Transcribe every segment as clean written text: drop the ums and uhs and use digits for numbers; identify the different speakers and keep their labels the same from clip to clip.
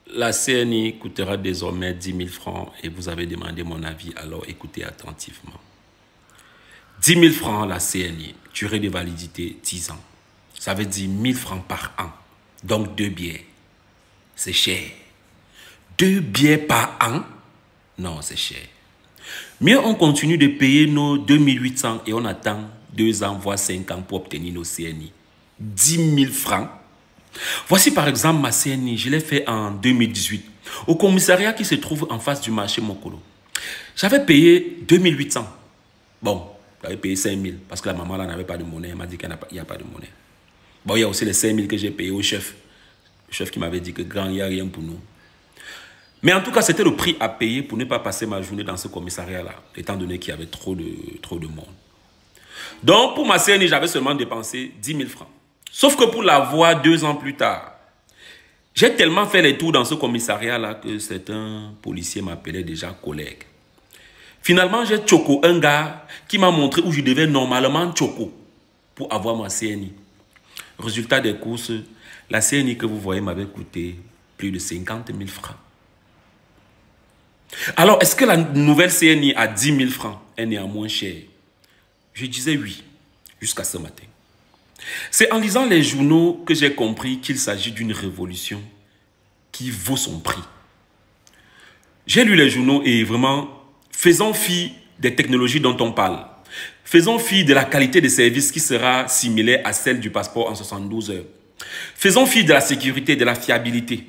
Speaker 1: La CNI coûtera désormais 10 000 francs et vous avez demandé mon avis, alors écoutez attentivement. 10 000 francs la CNI, durée de validité 10 ans. Ça veut dire 1 000 francs par an. Donc 2 billets. C'est cher. 2 billets par an? Non, c'est cher. Mieux on continue de payer nos 2 800 et on attend 2 ans, voire 5 ans pour obtenir nos CNI. 10 000 francs. Voici par exemple ma CNI, je l'ai fait en 2018, au commissariat qui se trouve en face du marché Mokolo. J'avais payé 2 800. Bon, j'avais payé 5 000 parce que la maman là n'avait pas de monnaie, elle m'a dit qu'il n'y a pas de monnaie. Bon, il y a aussi les 5 000 que j'ai payé au chef. Le chef qui m'avait dit que grand, il n'y a rien pour nous. Mais en tout cas, c'était le prix à payer pour ne pas passer ma journée dans ce commissariat-là, étant donné qu'il y avait trop de monde. Donc, pour ma CNI, j'avais seulement dépensé 10 000 francs. Sauf que pour la voir 2 ans plus tard, j'ai tellement fait les tours dans ce commissariat-là que certains policiers m'appelaient déjà collègue. Finalement, j'ai choco un gars qui m'a montré où je devais normalement choco pour avoir ma CNI. Résultat des courses, la CNI que vous voyez m'avait coûté plus de 50 000 francs. Alors, est-ce que la nouvelle CNI à 10 000 francs est néanmoins chère? Je disais oui, jusqu'à ce matin. C'est en lisant les journaux que j'ai compris qu'il s'agit d'une révolution qui vaut son prix. J'ai lu les journaux et vraiment, faisons fi des technologies dont on parle. Faisons fi de la qualité des services qui sera similaire à celle du passeport en 72 heures. Faisons fi de la sécurité, de la fiabilité.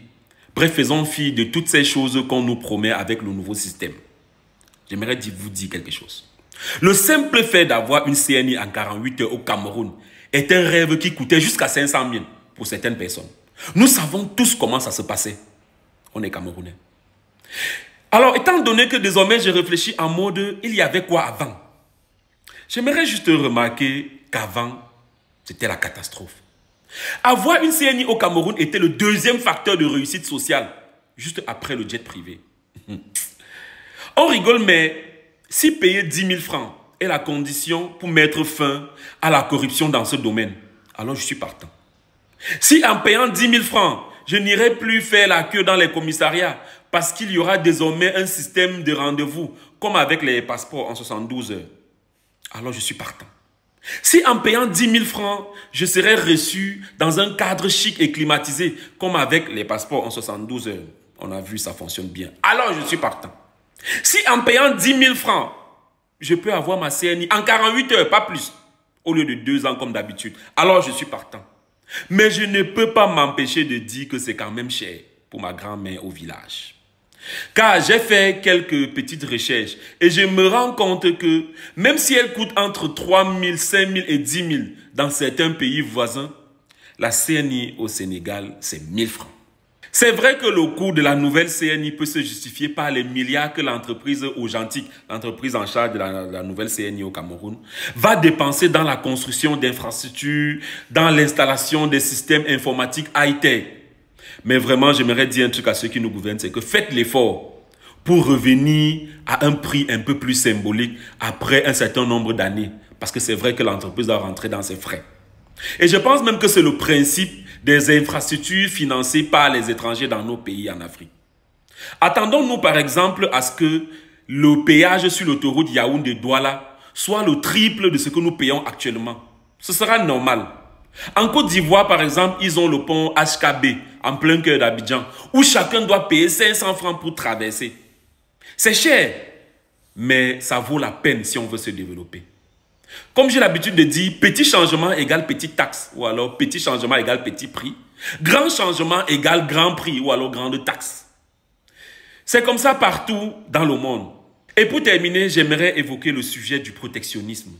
Speaker 1: Bref, faisons fi de toutes ces choses qu'on nous promet avec le nouveau système. J'aimerais vous dire quelque chose. Le simple fait d'avoir une CNI en 48 heures au Cameroun est un rêve qui coûtait jusqu'à 500 000 pour certaines personnes. Nous savons tous comment ça se passait. On est Camerounais. Alors, étant donné que désormais je réfléchis en mode, il y avait quoi avant? J'aimerais juste remarquer qu'avant, c'était la catastrophe. Avoir une CNI au Cameroun était le deuxième facteur de réussite sociale, juste après le jet privé. On rigole, mais si payer 10 000 francs est la condition pour mettre fin à la corruption dans ce domaine, alors je suis partant. Si en payant 10 000 francs, je n'irai plus faire la queue dans les commissariats parce qu'il y aura désormais un système de rendez-vous comme avec les passeports en 72 heures, alors je suis partant. Si en payant 10 000 francs, je serais reçu dans un cadre chic et climatisé comme avec les passeports en 72 heures, on a vu ça fonctionne bien, alors je suis partant. Si en payant 10 000 francs, je peux avoir ma CNI en 48 heures, pas plus, au lieu de 2 ans comme d'habitude, alors je suis partant. Mais je ne peux pas m'empêcher de dire que c'est quand même cher pour ma grand-mère au village. Car j'ai fait quelques petites recherches et je me rends compte que même si elle coûte entre 3 000, 5 000 et 10 000 dans certains pays voisins, la CNI au Sénégal, c'est 1 000 francs. C'est vrai que le coût de la nouvelle CNI peut se justifier par les milliards que l'entreprise Augentic, l'entreprise en charge de la nouvelle CNI au Cameroun, va dépenser dans la construction d'infrastructures, dans l'installation des systèmes informatiques high-tech. Mais vraiment, j'aimerais dire un truc à ceux qui nous gouvernent, c'est que faites l'effort pour revenir à un prix un peu plus symbolique après un certain nombre d'années. Parce que c'est vrai que l'entreprise doit rentrer dans ses frais. Et je pense même que c'est le principe des infrastructures financées par les étrangers dans nos pays en Afrique. Attendons-nous par exemple à ce que le péage sur l'autoroute Yaoundé-Douala soit le triple de ce que nous payons actuellement. Ce sera normal. En Côte d'Ivoire, par exemple, ils ont le pont HKB en plein cœur d'Abidjan, où chacun doit payer 500 francs pour traverser. C'est cher, mais ça vaut la peine si on veut se développer. Comme j'ai l'habitude de dire, petit changement égale petite taxe, ou alors petit changement égale petit prix. Grand changement égale grand prix, ou alors grande taxe. C'est comme ça partout dans le monde. Et pour terminer, j'aimerais évoquer le sujet du protectionnisme.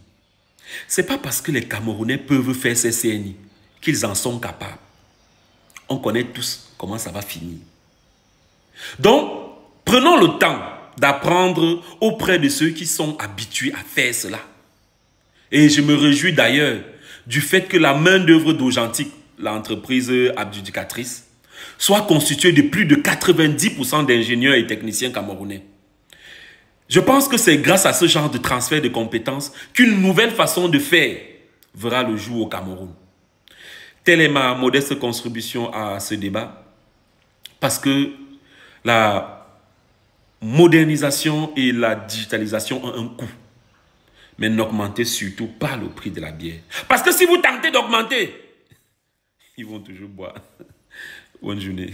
Speaker 1: C'est pas parce que les Camerounais peuvent faire ces CNI qu'ils en sont capables. On connaît tous comment ça va finir. Donc, prenons le temps d'apprendre auprès de ceux qui sont habitués à faire cela. Et je me réjouis d'ailleurs du fait que la main-d'œuvre d'Augentic, l'entreprise adjudicatrice, soit constituée de plus de 90% d'ingénieurs et techniciens camerounais. Je pense que c'est grâce à ce genre de transfert de compétences qu'une nouvelle façon de faire verra le jour au Cameroun. Telle est ma modeste contribution à ce débat, parce que La modernisation et la digitalisation ont un coût. Mais n'augmentez surtout pas le prix de la bière. Parce que si vous tentez d'augmenter, ils vont toujours boire. Bonne journée.